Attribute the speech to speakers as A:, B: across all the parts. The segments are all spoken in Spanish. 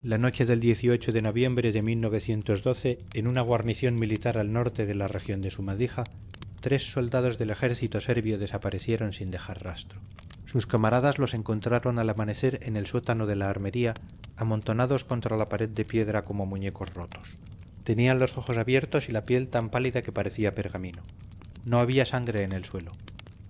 A: La noche del 18 de noviembre de 1912, en una guarnición militar al norte de la región de Šumadija, 3 soldados del ejército serbio desaparecieron sin dejar rastro. Sus camaradas los encontraron al amanecer en el sótano de la armería, amontonados contra la pared de piedra como muñecos rotos. Tenían los ojos abiertos y la piel tan pálida que parecía pergamino. No había sangre en el suelo.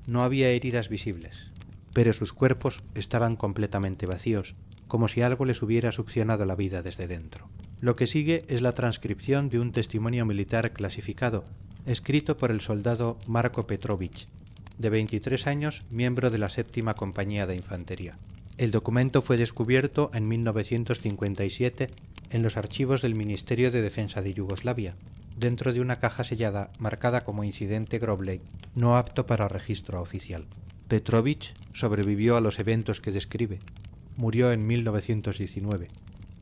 A: No había heridas visibles, pero sus cuerpos estaban completamente vacíos, como si algo les hubiera succionado la vida desde dentro. Lo que sigue es la transcripción de un testimonio militar clasificado, escrito por el soldado Marko Petrović, de 23 años, miembro de la 7ª Compañía de Infantería. El documento fue descubierto en 1957 en los archivos del Ministerio de Defensa de Yugoslavia, dentro de una caja sellada marcada como incidente Grobley, no apto para registro oficial. Petrović sobrevivió a los eventos que describe. Murió en 1919,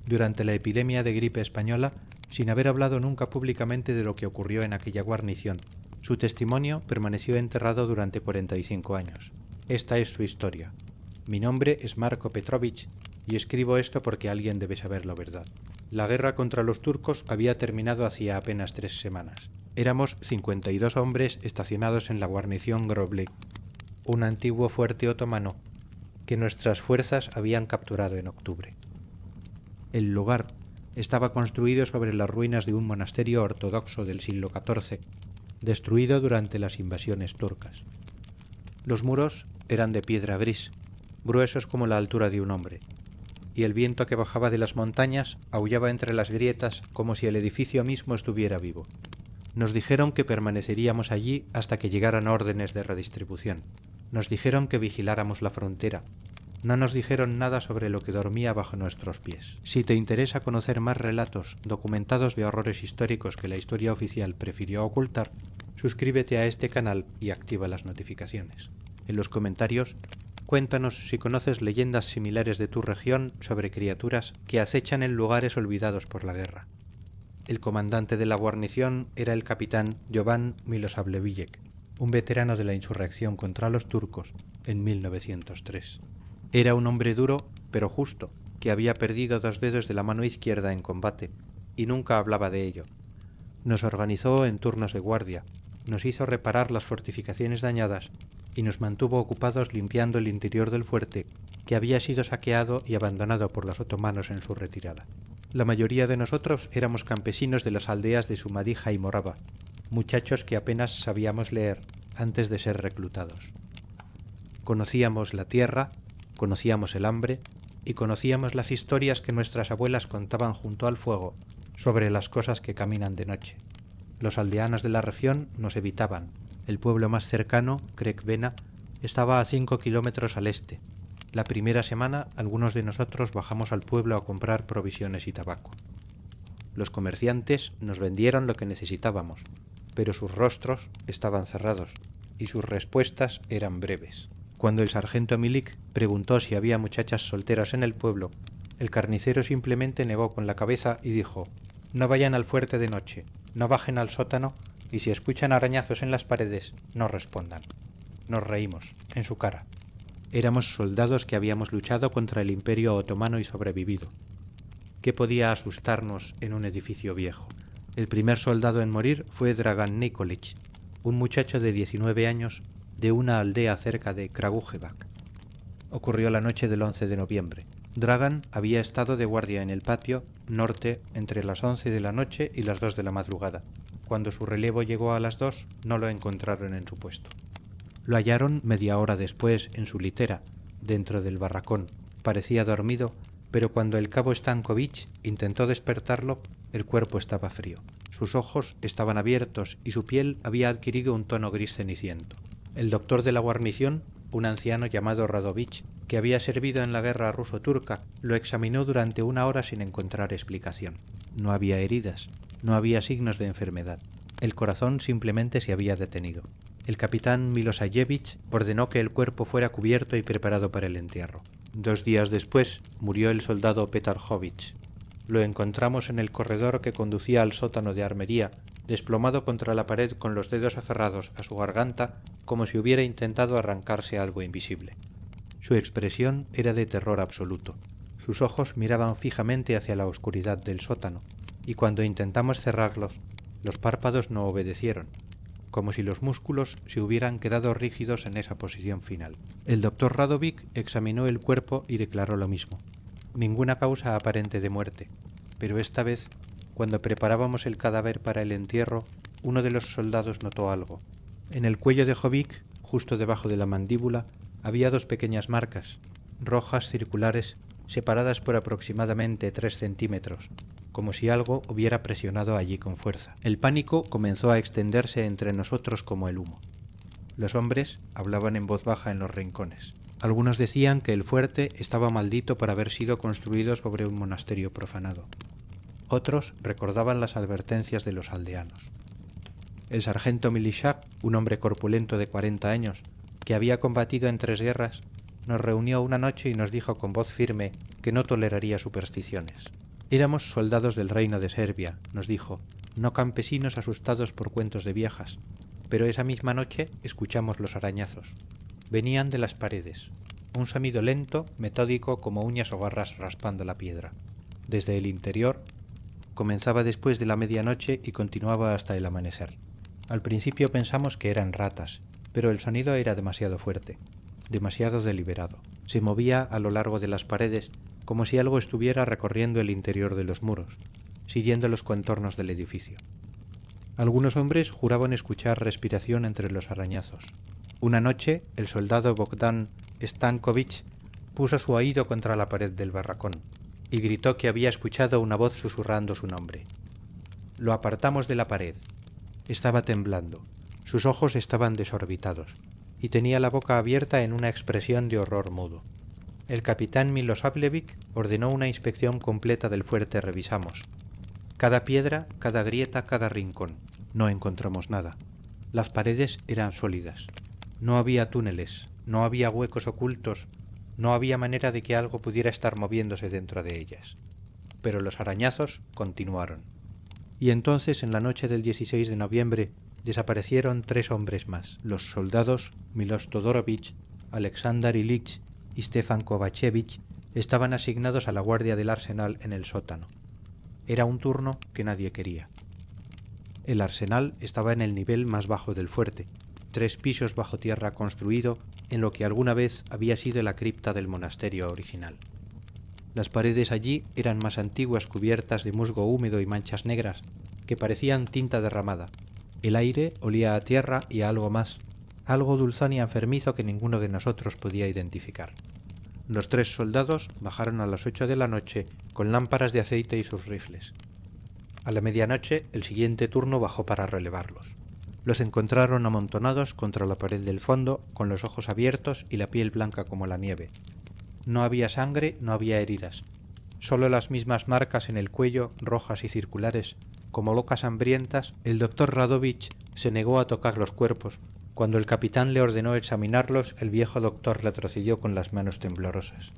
A: durante la epidemia de gripe española, sin haber hablado nunca públicamente de lo que ocurrió en aquella guarnición. Su testimonio permaneció enterrado durante 45 años. Esta es su historia. Mi nombre es Marko Petrović y escribo esto porque alguien debe saber la verdad. La guerra contra los turcos había terminado hacía apenas 3 semanas. Éramos 52 hombres estacionados en la guarnición Grobley, un antiguo fuerte otomano que nuestras fuerzas habían capturado en octubre. El lugar estaba construido sobre las ruinas de un monasterio ortodoxo del siglo XIV, destruido durante las invasiones turcas. Los muros eran de piedra gris, gruesos como la altura de un hombre, y el viento que bajaba de las montañas aullaba entre las grietas como si el edificio mismo estuviera vivo. Nos dijeron que permaneceríamos allí hasta que llegaran órdenes de redistribución. Nos dijeron que vigiláramos la frontera. No nos dijeron nada sobre lo que dormía bajo nuestros pies. Si te interesa conocer más relatos documentados de horrores históricos que la historia oficial prefirió ocultar, suscríbete a este canal y activa las notificaciones. En los comentarios, cuéntanos si conoces leyendas similares de tu región sobre criaturas que acechan en lugares olvidados por la guerra. El comandante de la guarnición era el capitán Jovan Milosavljević, un veterano de la insurrección contra los turcos en 1903. Era un hombre duro, pero justo, que había perdido 2 dedos de la mano izquierda en combate, y nunca hablaba de ello. Nos organizó en turnos de guardia, nos hizo reparar las fortificaciones dañadas y nos mantuvo ocupados limpiando el interior del fuerte, que había sido saqueado y abandonado por los otomanos en su retirada. La mayoría de nosotros éramos campesinos de las aldeas de Šumadija y Morava, muchachos que apenas sabíamos leer antes de ser reclutados. Conocíamos la tierra, conocíamos el hambre y conocíamos las historias que nuestras abuelas contaban junto al fuego sobre las cosas que caminan de noche. Los aldeanos de la región nos evitaban. El pueblo más cercano, Crec-Vena, estaba a 5 kilómetros al este. La primera semana algunos de nosotros bajamos al pueblo a comprar provisiones y tabaco. Los comerciantes nos vendieron lo que necesitábamos, pero sus rostros estaban cerrados y sus respuestas eran breves. Cuando el sargento Milik preguntó si había muchachas solteras en el pueblo, el carnicero simplemente negó con la cabeza y dijo: «No vayan al fuerte de noche, no bajen al sótano y si escuchan arañazos en las paredes, no respondan». Nos reímos, en su cara. Éramos soldados que habíamos luchado contra el Imperio Otomano y sobrevivido. ¿Qué podía asustarnos en un edificio viejo? El primer soldado en morir fue Dragan Nikolić, un muchacho de 19 años de una aldea cerca de Kragujevac. Ocurrió la noche del 11 de noviembre. Dragan había estado de guardia en el patio norte entre las 11 de la noche y las 2 de la madrugada. Cuando su relevo llegó a las 2, no lo encontraron en su puesto. Lo hallaron media hora después en su litera, dentro del barracón. Parecía dormido, pero cuando el cabo Stanković intentó despertarlo, el cuerpo estaba frío. Sus ojos estaban abiertos y su piel había adquirido un tono gris ceniciento. El doctor de la guarnición, un anciano llamado Radovich, que había servido en la guerra ruso-turca, lo examinó durante 1 hora sin encontrar explicación. No había heridas, no había signos de enfermedad. El corazón simplemente se había detenido. El capitán Milosavljević ordenó que el cuerpo fuera cubierto y preparado para el entierro. 2 días después murió el soldado Petarhovich. Lo encontramos en el corredor que conducía al sótano de armería, desplomado contra la pared con los dedos aferrados a su garganta como si hubiera intentado arrancarse algo invisible. Su expresión era de terror absoluto. Sus ojos miraban fijamente hacia la oscuridad del sótano, y cuando intentamos cerrarlos, los párpados no obedecieron, como si los músculos se hubieran quedado rígidos en esa posición final. El doctor Radovic examinó el cuerpo y declaró lo mismo. Ninguna causa aparente de muerte, pero esta vez, cuando preparábamos el cadáver para el entierro, uno de los soldados notó algo. En el cuello de Jovic, justo debajo de la mandíbula, había dos pequeñas marcas, rojas circulares, separadas por aproximadamente 3 centímetros, como si algo hubiera presionado allí con fuerza. El pánico comenzó a extenderse entre nosotros como el humo. Los hombres hablaban en voz baja en los rincones. Algunos decían que el fuerte estaba maldito por haber sido construido sobre un monasterio profanado. Otros recordaban las advertencias de los aldeanos. El sargento Milichak, un hombre corpulento de 40 años, que había combatido en 3 guerras, nos reunió una noche y nos dijo con voz firme que no toleraría supersticiones. Éramos soldados del reino de Serbia, nos dijo, no campesinos asustados por cuentos de viejas, pero esa misma noche escuchamos los arañazos. Venían de las paredes, un sonido lento, metódico como uñas o garras raspando la piedra. Desde el interior, comenzaba después de la medianoche y continuaba hasta el amanecer. Al principio pensamos que eran ratas, pero el sonido era demasiado fuerte, demasiado deliberado. Se movía a lo largo de las paredes como si algo estuviera recorriendo el interior de los muros, siguiendo los contornos del edificio. Algunos hombres juraban escuchar respiración entre los arañazos. Una noche, el soldado Bogdan Stankovic puso su oído contra la pared del barracón y gritó que había escuchado una voz susurrando su nombre. Lo apartamos de la pared. Estaba temblando, sus ojos estaban desorbitados y tenía la boca abierta en una expresión de horror mudo. El capitán Milosavljevic ordenó una inspección completa del fuerte. Revisamos cada piedra, cada grieta, cada rincón. No encontramos nada. Las paredes eran sólidas. No había túneles, no había huecos ocultos, no había manera de que algo pudiera estar moviéndose dentro de ellas. Pero los arañazos continuaron. Y entonces, en la noche del 16 de noviembre, desaparecieron 3 hombres más. Los soldados Milos Todorovich, Alexander Ilich y Stefan Kovačević estaban asignados a la guardia del arsenal en el sótano. Era un turno que nadie quería. El arsenal estaba en el nivel más bajo del fuerte, 3 pisos bajo tierra construido en lo que alguna vez había sido la cripta del monasterio original. Las paredes allí eran más antiguas, cubiertas de musgo húmedo y manchas negras que parecían tinta derramada. El aire olía a tierra y a algo más, algo dulzón y enfermizo que ninguno de nosotros podía identificar. Los 3 soldados bajaron a las 8 de la noche con lámparas de aceite y sus rifles. A la medianoche, el siguiente turno bajó para relevarlos. Los encontraron amontonados contra la pared del fondo, con los ojos abiertos y la piel blanca como la nieve. No había sangre, no había heridas, solo las mismas marcas en el cuello, rojas y circulares, como locas hambrientas. El doctor Radovic se negó a tocar los cuerpos. Cuando el capitán le ordenó examinarlos, el viejo doctor retrocedió con las manos temblorosas.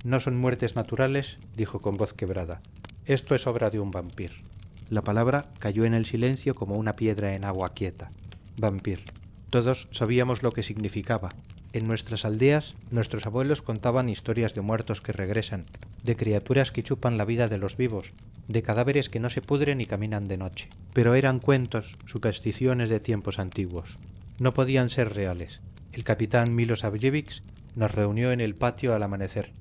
A: No son muertes naturales, dijo con voz quebrada. Esto es obra de un vampir. La palabra cayó en el silencio como una piedra en agua quieta. Vampir. Todos sabíamos lo que significaba. En nuestras aldeas, nuestros abuelos contaban historias de muertos que regresan, de criaturas que chupan la vida de los vivos, de cadáveres que no se pudren y caminan de noche. Pero eran cuentos, supersticiones de tiempos antiguos. No podían ser reales. El capitán Milosavljevic nos reunió en el patio al amanecer.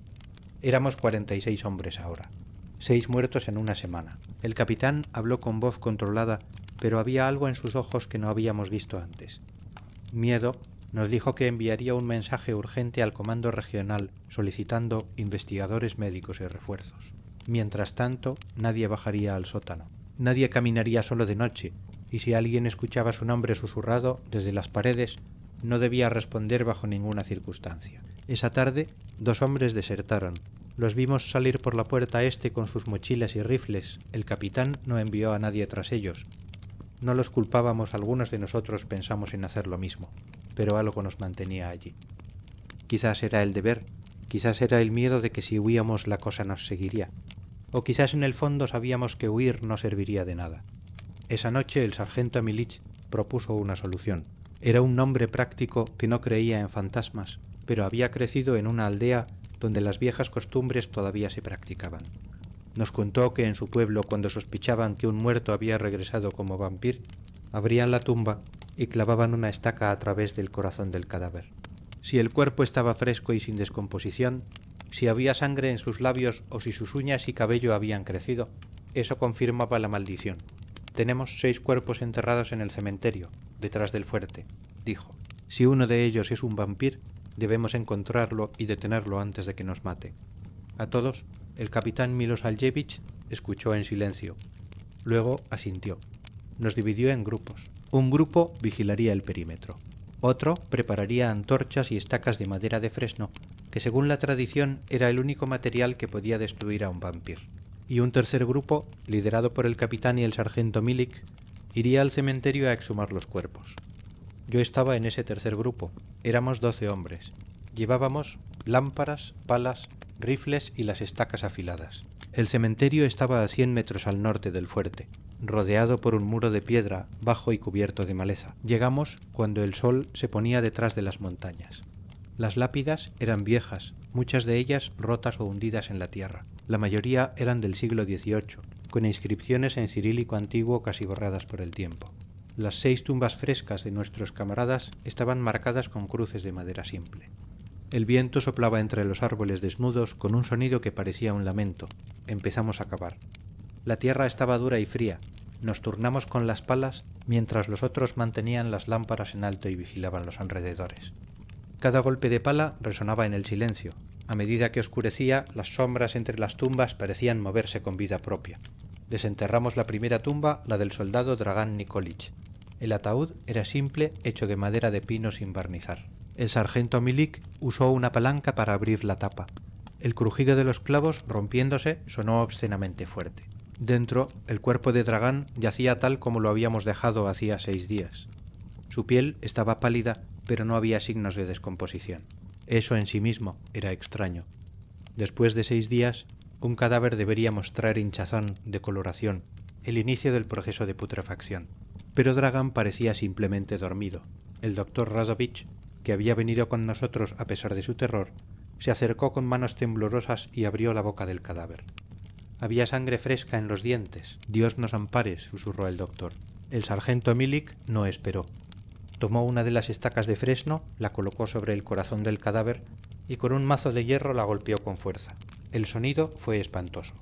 A: Éramos 46 hombres ahora. 6 muertos en una semana. El capitán habló con voz controlada, pero había algo en sus ojos que no habíamos visto antes. Miedo. Nos dijo que enviaría un mensaje urgente al comando regional solicitando investigadores médicos y refuerzos. Mientras tanto, nadie bajaría al sótano. Nadie caminaría solo de noche, y si alguien escuchaba su nombre susurrado desde las paredes, no debía responder bajo ninguna circunstancia. Esa tarde, 2 hombres desertaron. Los vimos salir por la puerta este con sus mochilas y rifles. El capitán no envió a nadie tras ellos. No los culpábamos, algunos de nosotros pensamos en hacer lo mismo, pero algo nos mantenía allí. Quizás era el deber, quizás era el miedo de que si huíamos la cosa nos seguiría, o quizás en el fondo sabíamos que huir no serviría de nada. Esa noche el sargento Milic propuso una solución. Era un hombre práctico que no creía en fantasmas, pero había crecido en una aldea donde las viejas costumbres todavía se practicaban. Nos contó que en su pueblo, cuando sospechaban que un muerto había regresado como vampiro, abrían la tumba y clavaban una estaca a través del corazón del cadáver. Si el cuerpo estaba fresco y sin descomposición, si había sangre en sus labios o si sus uñas y cabello habían crecido, eso confirmaba la maldición. Tenemos 6 cuerpos enterrados en el cementerio, detrás del fuerte, dijo. Si uno de ellos es un vampiro, debemos encontrarlo y detenerlo antes de que nos mate. A todos, el capitán Milosaljevich escuchó en silencio. Luego asintió. Nos dividió en grupos. Un grupo vigilaría el perímetro. Otro prepararía antorchas y estacas de madera de fresno, que según la tradición era el único material que podía destruir a un vampiro. Y un tercer grupo, liderado por el capitán y el sargento Milik, iría al cementerio a exhumar los cuerpos. Yo estaba en ese tercer grupo. Éramos 12 hombres. Llevábamos lámparas, palas, rifles y las estacas afiladas. El cementerio estaba a 100 metros al norte del fuerte, rodeado por un muro de piedra bajo y cubierto de maleza. Llegamos cuando el sol se ponía detrás de las montañas. Las lápidas eran viejas, muchas de ellas rotas o hundidas en la tierra. La mayoría eran del siglo XVIII, con inscripciones en cirílico antiguo casi borradas por el tiempo. Las 6 tumbas frescas de nuestros camaradas estaban marcadas con cruces de madera simple. El viento soplaba entre los árboles desnudos con un sonido que parecía un lamento. Empezamos a cavar. La tierra estaba dura y fría. Nos turnamos con las palas mientras los otros mantenían las lámparas en alto y vigilaban los alrededores. Cada golpe de pala resonaba en el silencio. A medida que oscurecía, las sombras entre las tumbas parecían moverse con vida propia. Desenterramos la primera tumba, la del soldado Dragan Nikolic. El ataúd era simple, hecho de madera de pino sin barnizar. El sargento Milik usó una palanca para abrir la tapa. El crujido de los clavos, rompiéndose, sonó obscenamente fuerte. Dentro, el cuerpo de Dragan yacía tal como lo habíamos dejado hacía 6 días. Su piel estaba pálida, pero no había signos de descomposición. Eso en sí mismo era extraño. Después de 6 días, un cadáver debería mostrar hinchazón, decoloración, el inicio del proceso de putrefacción. Pero Dragan parecía simplemente dormido. El doctor Razovich, que había venido con nosotros a pesar de su terror, se acercó con manos temblorosas y abrió la boca del cadáver. Había sangre fresca en los dientes. Dios nos ampare, susurró el doctor. El sargento Milik no esperó. Tomó una de las estacas de fresno, la colocó sobre el corazón del cadáver y con un mazo de hierro la golpeó con fuerza. El sonido fue espantoso.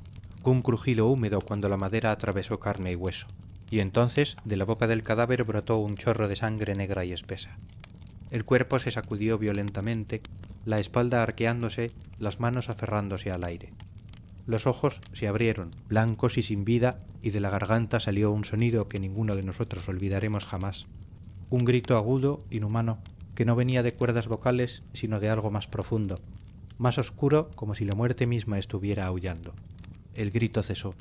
A: Un crujido húmedo cuando la madera atravesó carne y hueso. Y entonces, de la boca del cadáver brotó un chorro de sangre negra y espesa. El cuerpo se sacudió violentamente, la espalda arqueándose, las manos aferrándose al aire. Los ojos se abrieron, blancos y sin vida, y de la garganta salió un sonido que ninguno de nosotros olvidaremos jamás. Un grito agudo, inhumano, que no venía de cuerdas vocales, sino de algo más profundo, más oscuro, como si la muerte misma estuviera aullando. El grito cesó.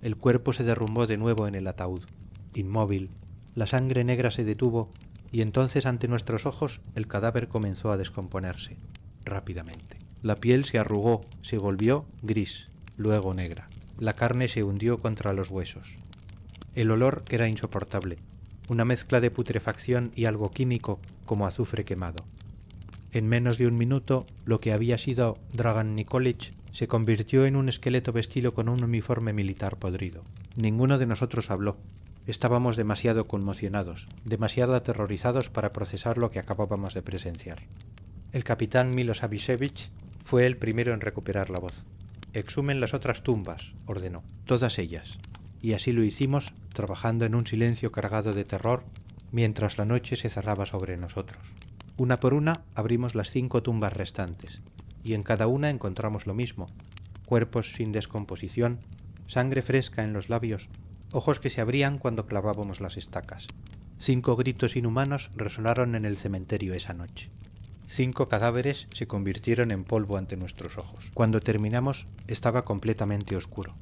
A: El cuerpo se derrumbó de nuevo en el ataúd. Inmóvil, la sangre negra se detuvo, y entonces ante nuestros ojos el cadáver comenzó a descomponerse, rápidamente. La piel se arrugó, se volvió gris, luego negra. La carne se hundió contra los huesos. El olor era insoportable, una mezcla de putrefacción y algo químico como azufre quemado. En menos de un minuto, lo que había sido Dragan Nikolic se convirtió en un esqueleto vestido con un uniforme militar podrido. Ninguno de nosotros habló. Estábamos demasiado conmocionados, demasiado aterrorizados para procesar lo que acabábamos de presenciar. El capitán Milosavljevic fue el primero en recuperar la voz. «Exhumen las otras tumbas», ordenó, «todas ellas». Y así lo hicimos, trabajando en un silencio cargado de terror, mientras la noche se cerraba sobre nosotros. Una por una abrimos las 5 tumbas restantes, y en cada una encontramos lo mismo: cuerpos sin descomposición, sangre fresca en los labios, ojos que se abrían cuando clavábamos las estacas. 5 gritos inhumanos resonaron en el cementerio esa noche. 5 cadáveres se convirtieron en polvo ante nuestros ojos. Cuando terminamos, estaba completamente oscuro.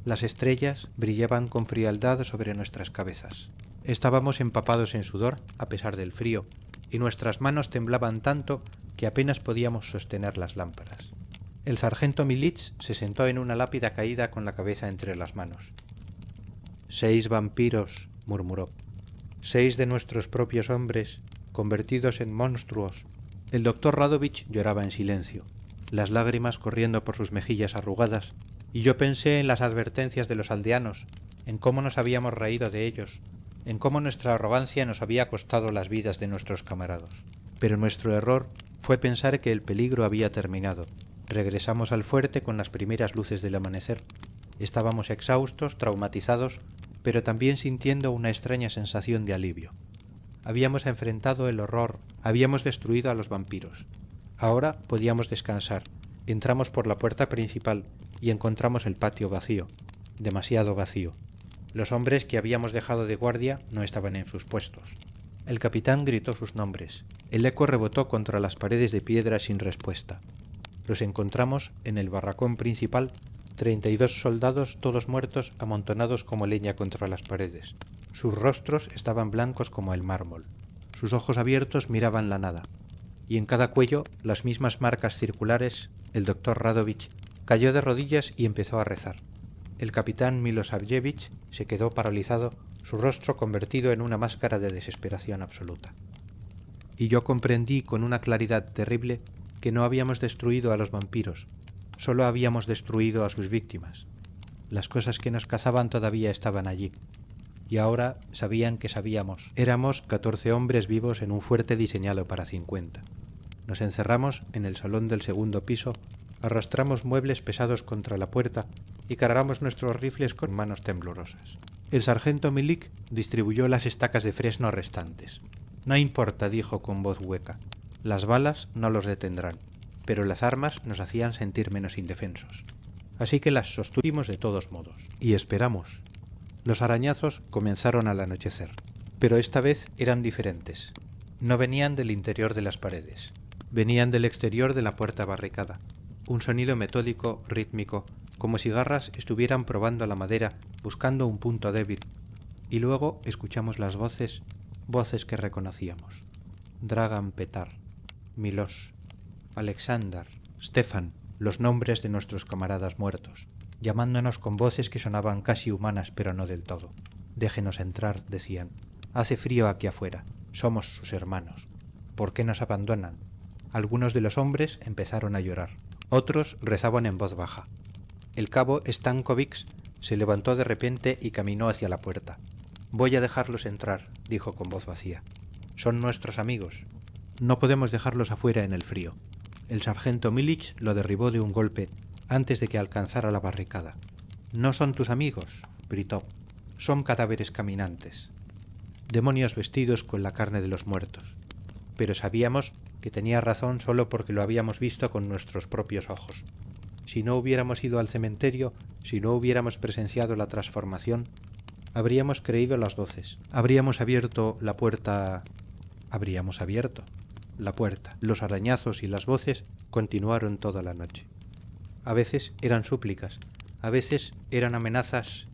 A: Las estrellas brillaban con frialdad sobre nuestras cabezas. Estábamos empapados en sudor, a pesar del frío, y nuestras manos temblaban tanto que apenas podíamos sostener las lámparas. El sargento Militz se sentó en una lápida caída con la cabeza entre las manos. 6 vampiros, murmuró. 6 de nuestros propios hombres, convertidos en monstruos. El doctor Radovich lloraba en silencio. las lágrimas corriendo por sus mejillas arrugadas, y yo pensé en las advertencias de los aldeanos, en cómo nos habíamos reído de ellos, en cómo nuestra arrogancia nos había costado las vidas de nuestros camaradas. Pero nuestro error fue pensar que el peligro había terminado. Regresamos al fuerte con las primeras luces del amanecer. Estábamos exhaustos, traumatizados, pero también sintiendo una extraña sensación de alivio. Habíamos enfrentado el horror, habíamos destruido a los vampiros. Ahora podíamos descansar. Entramos por la puerta principal y encontramos el patio vacío, demasiado vacío. Los hombres que habíamos dejado de guardia no estaban en sus puestos. El capitán gritó sus nombres. El eco rebotó contra las paredes de piedra sin respuesta. Los encontramos en el barracón principal, 32 soldados todos muertos amontonados como leña contra las paredes. Sus rostros estaban blancos como el mármol. Sus ojos abiertos miraban la nada. Y en cada cuello las mismas marcas circulares. El doctor Radovich cayó de rodillas y empezó a rezar. El capitán Milosavljevic se quedó paralizado, su rostro convertido en una máscara de desesperación absoluta. Y yo comprendí con una claridad terrible que no habíamos destruido a los vampiros, solo habíamos destruido a sus víctimas. Las cosas que nos cazaban todavía estaban allí, y ahora sabían que sabíamos. Éramos 14 hombres vivos en un fuerte diseñado para 50. Nos encerramos en el salón del segundo piso, arrastramos muebles pesados contra la puerta y cargamos nuestros rifles con manos temblorosas. El sargento Milik distribuyó las estacas de fresno restantes. No importa, dijo con voz hueca. Las balas no los detendrán, pero las armas nos hacían sentir menos indefensos. Así que las sostuvimos de todos modos. Y esperamos. Los arañazos comenzaron al anochecer, pero esta vez eran diferentes. No venían del interior de las paredes. Venían del exterior de la puerta barricada. Un sonido metódico, rítmico, como si garras estuvieran probando la madera, buscando un punto débil. Y luego escuchamos las voces que reconocíamos. Dragan Petar, Milos, Alexander, Stefan, los nombres de nuestros camaradas muertos, llamándonos con voces que sonaban casi humanas, pero no del todo. Déjenos entrar, decían. Hace frío aquí afuera. Somos sus hermanos. ¿Por qué nos abandonan? Algunos de los hombres empezaron a llorar. Otros rezaban en voz baja. El cabo Stankovic se levantó de repente y caminó hacia la puerta. Voy a dejarlos entrar, dijo con voz vacía. Son nuestros amigos. No podemos dejarlos afuera en el frío. El sargento Milic lo derribó de un golpe antes de que alcanzara la barricada. No son tus amigos, gritó. Son cadáveres caminantes. Demonios vestidos con la carne de los muertos. Pero sabíamos que tenía razón solo porque lo habíamos visto con nuestros propios ojos. Si no hubiéramos ido al cementerio, si no hubiéramos presenciado la transformación, habríamos creído las voces. Habríamos abierto la puerta. Los arañazos y las voces continuaron toda la noche. A veces eran súplicas, a veces eran amenazas.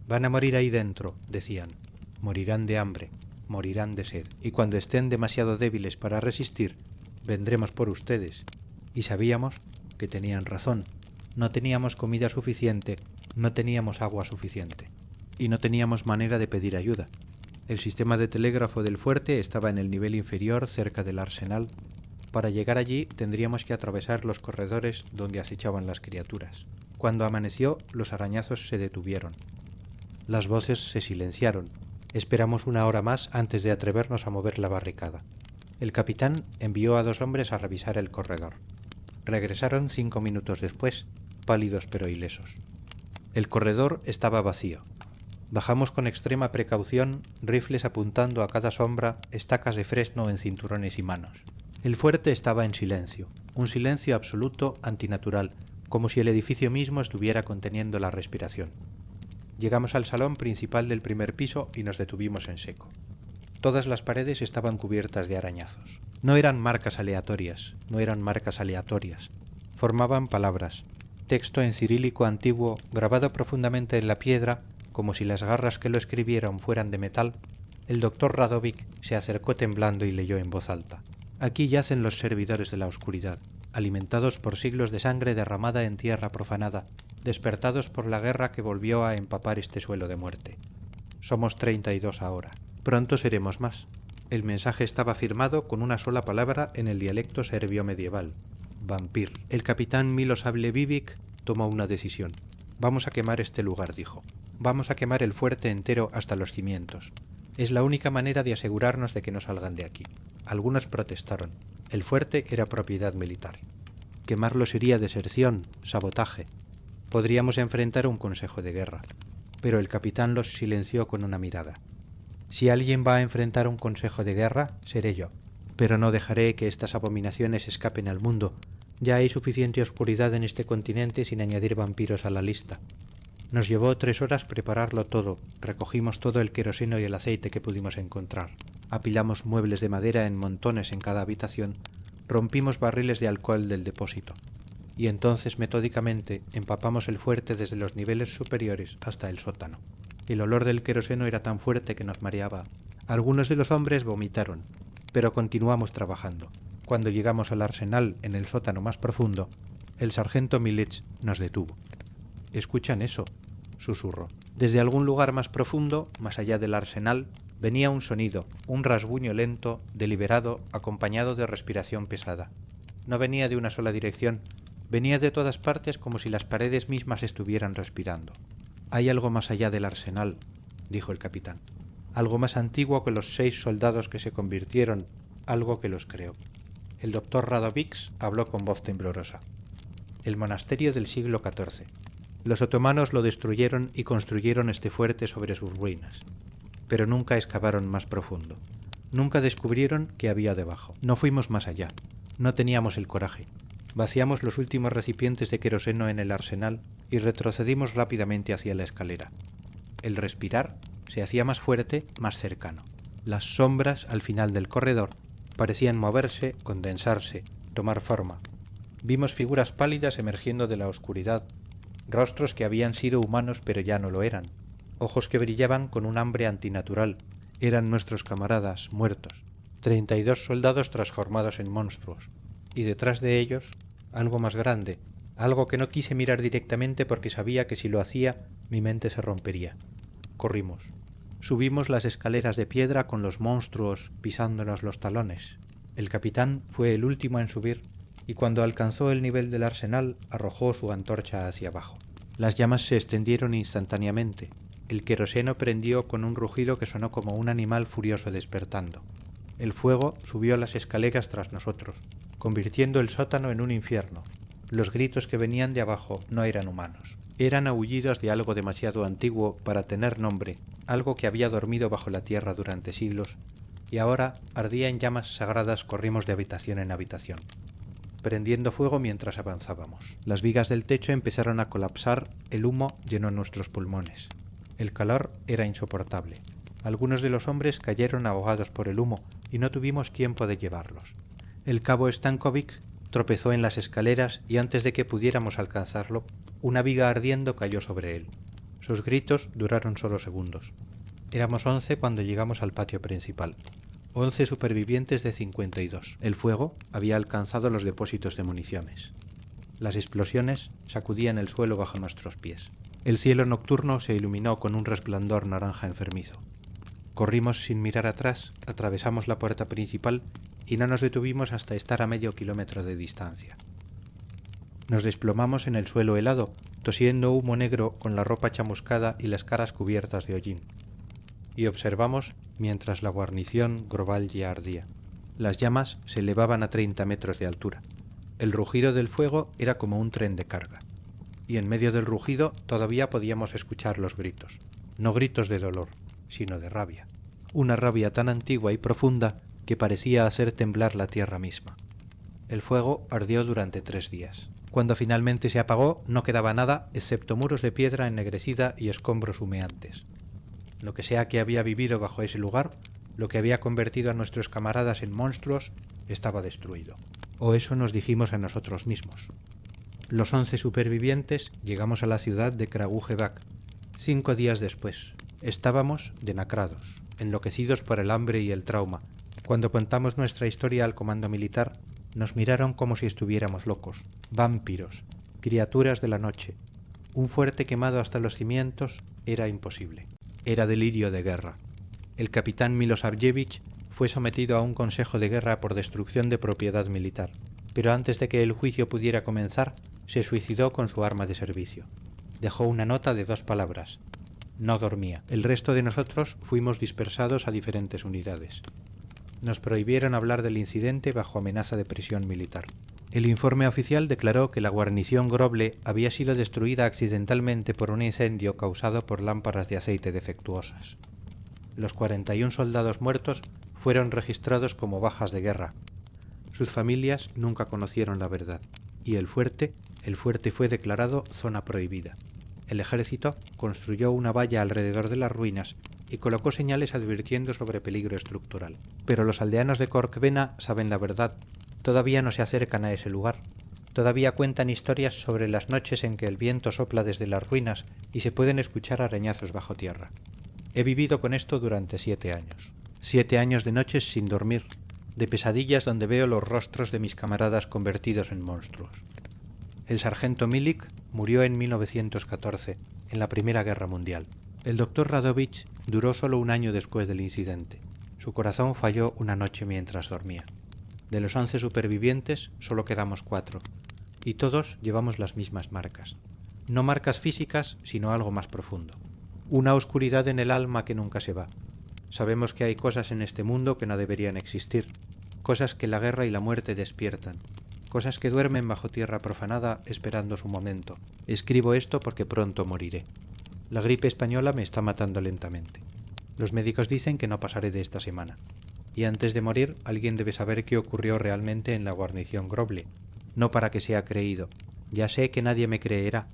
A: Van a morir ahí dentro, decían. Morirán de hambre, morirán de sed, y cuando estén demasiado débiles para resistir, vendremos por ustedes. Y sabíamos que tenían razón. No teníamos comida suficiente, no teníamos agua suficiente, y no teníamos manera de pedir ayuda. El sistema de telégrafo del fuerte estaba en el nivel inferior, cerca del arsenal. Para llegar allí tendríamos que atravesar los corredores donde acechaban las criaturas. Cuando amaneció, los arañazos se detuvieron. Las voces se silenciaron. Esperamos una hora más antes de atrevernos a mover la barricada. El capitán envió a 2 hombres a revisar el corredor. Regresaron 5 minutos después, pálidos pero ilesos. El corredor estaba vacío. Bajamos con extrema precaución, rifles apuntando a cada sombra, estacas de fresno en cinturones y manos. El fuerte estaba en silencio, un silencio absoluto, antinatural, como si el edificio mismo estuviera conteniendo la respiración. Llegamos al salón principal del primer piso y nos detuvimos en seco. Todas las paredes estaban cubiertas de arañazos. No eran marcas aleatorias. Formaban palabras, texto en cirílico antiguo grabado profundamente en la piedra, como si las garras que lo escribieron fueran de metal. El doctor Radovic se acercó temblando y leyó en voz alta. Aquí yacen los servidores de la oscuridad, alimentados por siglos de sangre derramada en tierra profanada, despertados por la guerra que volvió a empapar este suelo de muerte. Somos 32 ahora. Pronto seremos más. El mensaje estaba firmado con una sola palabra en el dialecto serbio medieval. Vampir. El capitán Milosavljević tomó una decisión. Vamos a quemar este lugar, dijo. Vamos a quemar el fuerte entero hasta los cimientos. Es la única manera de asegurarnos de que no salgan de aquí. Algunos protestaron. El fuerte era propiedad militar. Quemarlo sería deserción, sabotaje. Podríamos enfrentar un consejo de guerra. Pero el capitán los silenció con una mirada. Si alguien va a enfrentar un consejo de guerra, seré yo. Pero no dejaré que estas abominaciones escapen al mundo. Ya hay suficiente oscuridad en este continente sin añadir vampiros a la lista. Nos llevó 3 horas prepararlo todo, recogimos todo el queroseno y el aceite que pudimos encontrar, apilamos muebles de madera en montones en cada habitación, rompimos barriles de alcohol del depósito, y entonces metódicamente empapamos el fuerte desde los niveles superiores hasta el sótano. El olor del queroseno era tan fuerte que nos mareaba. Algunos de los hombres vomitaron, pero continuamos trabajando. Cuando llegamos al arsenal en el sótano más profundo, el sargento Milic nos detuvo. «¿Escuchan eso?», susurró. Desde algún lugar más profundo, más allá del arsenal, venía un sonido, un rasguño lento, deliberado, acompañado de respiración pesada. No venía de una sola dirección, venía de todas partes como si las paredes mismas estuvieran respirando. «Hay algo más allá del arsenal», dijo el capitán. «Algo más antiguo que los 6 soldados que se convirtieron, algo que los creó». El doctor Radovics habló con voz temblorosa. «El monasterio del siglo XIV. Los otomanos lo destruyeron y construyeron este fuerte sobre sus ruinas. Pero nunca excavaron más profundo. Nunca descubrieron qué había debajo. No fuimos más allá. No teníamos el coraje. Vaciamos los últimos recipientes de queroseno en el arsenal y retrocedimos rápidamente hacia la escalera. El respirar se hacía más fuerte, más cercano. Las sombras al final del corredor parecían moverse, condensarse, tomar forma. Vimos figuras pálidas emergiendo de la oscuridad, rostros que habían sido humanos pero ya no lo eran, ojos que brillaban con un hambre antinatural. Eran nuestros camaradas muertos, 32 soldados transformados en monstruos, y detrás de ellos algo más grande, algo que no quise mirar directamente porque sabía que si lo hacía mi mente se rompería. Corrimos. Subimos las escaleras de piedra con los monstruos pisándonos los talones. El capitán fue el último en subir y cuando alcanzó el nivel del arsenal arrojó su antorcha hacia abajo. Las llamas se extendieron instantáneamente. El queroseno prendió con un rugido que sonó como un animal furioso despertando. El fuego subió las escaleras tras nosotros, convirtiendo el sótano en un infierno. Los gritos que venían de abajo no eran humanos. Eran aullidos de algo demasiado antiguo para tener nombre, algo que había dormido bajo la tierra durante siglos, y ahora ardía en llamas sagradas. Corrimos de habitación en habitación, prendiendo fuego mientras avanzábamos. Las vigas del techo empezaron a colapsar, el humo llenó nuestros pulmones. El calor era insoportable. Algunos de los hombres cayeron ahogados por el humo y no tuvimos tiempo de llevarlos. El cabo Stankovic tropezó en las escaleras y antes de que pudiéramos alcanzarlo, una viga ardiendo cayó sobre él. Sus gritos duraron solo segundos. Éramos 11 cuando llegamos al patio principal. 11 supervivientes de 52. El fuego había alcanzado los depósitos de municiones. Las explosiones sacudían el suelo bajo nuestros pies. El cielo nocturno se iluminó con un resplandor naranja enfermizo. Corrimos sin mirar atrás, atravesamos la puerta principal y no nos detuvimos hasta estar a medio kilómetro de distancia. Nos desplomamos en el suelo helado, tosiendo humo negro con la ropa chamuscada y las caras cubiertas de hollín. Y observamos mientras la guarnición Groval ya ardía. Las llamas se elevaban a 30 metros de altura. El rugido del fuego era como un tren de carga. Y en medio del rugido todavía podíamos escuchar los gritos. No gritos de dolor, sino de rabia. Una rabia tan antigua y profunda que parecía hacer temblar la tierra misma. El fuego ardió durante 3 días. Cuando finalmente se apagó, no quedaba nada excepto muros de piedra ennegrecida y escombros humeantes. Lo que sea que había vivido bajo ese lugar, lo que había convertido a nuestros camaradas en monstruos, estaba destruido. O eso nos dijimos a nosotros mismos. Los 11 supervivientes llegamos a la ciudad de Kragujevac 5 días después. Estábamos denacrados, enloquecidos por el hambre y el trauma. Cuando contamos nuestra historia al comando militar, nos miraron como si estuviéramos locos. Vampiros, criaturas de la noche. Un fuerte quemado hasta los cimientos era imposible. Era delirio de guerra. El capitán Milosavljević fue sometido a un consejo de guerra por destrucción de propiedad militar. pero antes de que el juicio pudiera comenzar, se suicidó con su arma de servicio. Dejó una nota de 2 palabras. No dormía. El resto de nosotros fuimos dispersados a diferentes unidades. Nos prohibieron hablar del incidente bajo amenaza de prisión militar. El informe oficial declaró que la guarnición Groble había sido destruida accidentalmente por un incendio causado por lámparas de aceite defectuosas. Los 41 soldados muertos fueron registrados como bajas de guerra. Sus familias nunca conocieron la verdad, y el fuerte fue declarado zona prohibida. El ejército construyó una valla alrededor de las ruinas y colocó señales advirtiendo sobre peligro estructural. Pero los aldeanos de Corcvena saben la verdad. Todavía no se acercan a ese lugar. Todavía cuentan historias sobre las noches en que el viento sopla desde las ruinas y se pueden escuchar arañazos bajo tierra. He vivido con esto durante 7 años. 7 años de noches sin dormir, de pesadillas donde veo los rostros de mis camaradas convertidos en monstruos. El sargento Milik murió en 1914, en la Primera Guerra Mundial. El doctor Radovich duró solo 1 año después del incidente. Su corazón falló una noche mientras dormía. De los 11 supervivientes, solo quedamos 4, y todos llevamos las mismas marcas. No marcas físicas, sino algo más profundo. Una oscuridad en el alma que nunca se va. Sabemos que hay cosas en este mundo que no deberían existir, cosas que la guerra y la muerte despiertan, cosas que duermen bajo tierra profanada esperando su momento. Escribo esto porque pronto moriré. La gripe española me está matando lentamente. Los médicos dicen que no pasaré de esta semana. Y antes de morir, alguien debe saber qué ocurrió realmente en la guarnición Groble. No para que sea creído. Ya sé que nadie me creerá,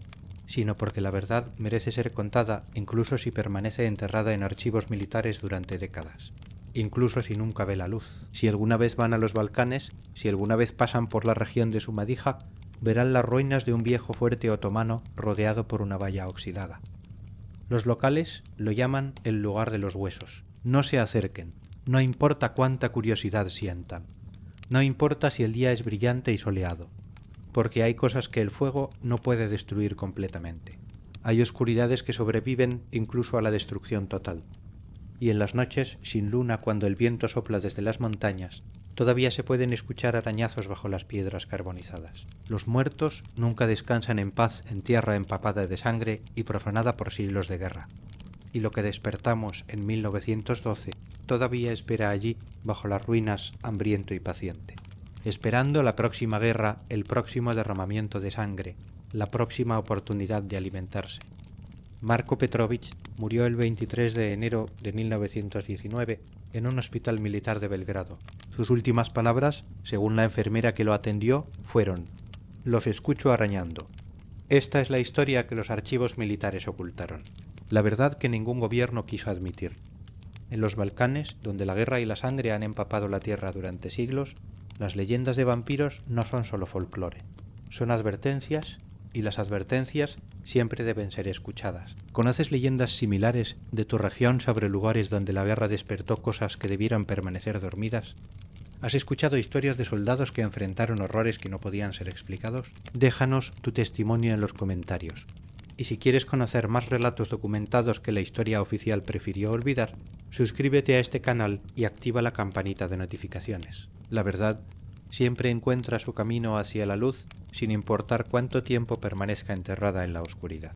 A: sino porque la verdad merece ser contada incluso si permanece enterrada en archivos militares durante décadas. Incluso si nunca ve la luz. Si alguna vez van a los Balcanes, si alguna vez pasan por la región de Sumadija, verán las ruinas de un viejo fuerte otomano rodeado por una valla oxidada. Los locales lo llaman el lugar de los huesos. No se acerquen. No importa cuánta curiosidad sientan. No importa si el día es brillante y soleado, porque hay cosas que el fuego no puede destruir completamente. Hay oscuridades que sobreviven incluso a la destrucción total. Y en las noches, sin luna, cuando el viento sopla desde las montañas, todavía se pueden escuchar arañazos bajo las piedras carbonizadas. Los muertos nunca descansan en paz en tierra empapada de sangre y profanada por siglos de guerra. Y lo que despertamos en 1912 todavía espera allí, bajo las ruinas, hambriento y paciente. Esperando la próxima guerra, el próximo derramamiento de sangre, la próxima oportunidad de alimentarse. Marko Petrovich murió el 23 de enero de 1919 en un hospital militar de Belgrado. Sus últimas palabras, según la enfermera que lo atendió, fueron: «Los escucho arañando». Esta es la historia que los archivos militares ocultaron. La verdad que ningún gobierno quiso admitir. En los Balcanes, donde la guerra y la sangre han empapado la tierra durante siglos, las leyendas de vampiros no son solo folclore. Son advertencias, y las advertencias siempre deben ser escuchadas. ¿Conoces leyendas similares de tu región sobre lugares donde la guerra despertó cosas que debieran permanecer dormidas? ¿Has escuchado historias de soldados que enfrentaron horrores que no podían ser explicados? Déjanos tu testimonio en los comentarios. Y si quieres conocer más relatos documentados que la historia oficial prefirió olvidar, suscríbete a este canal y activa la campanita de notificaciones. La verdad siempre encuentra su camino hacia la luz sin importar cuánto tiempo permanezca enterrada en la oscuridad.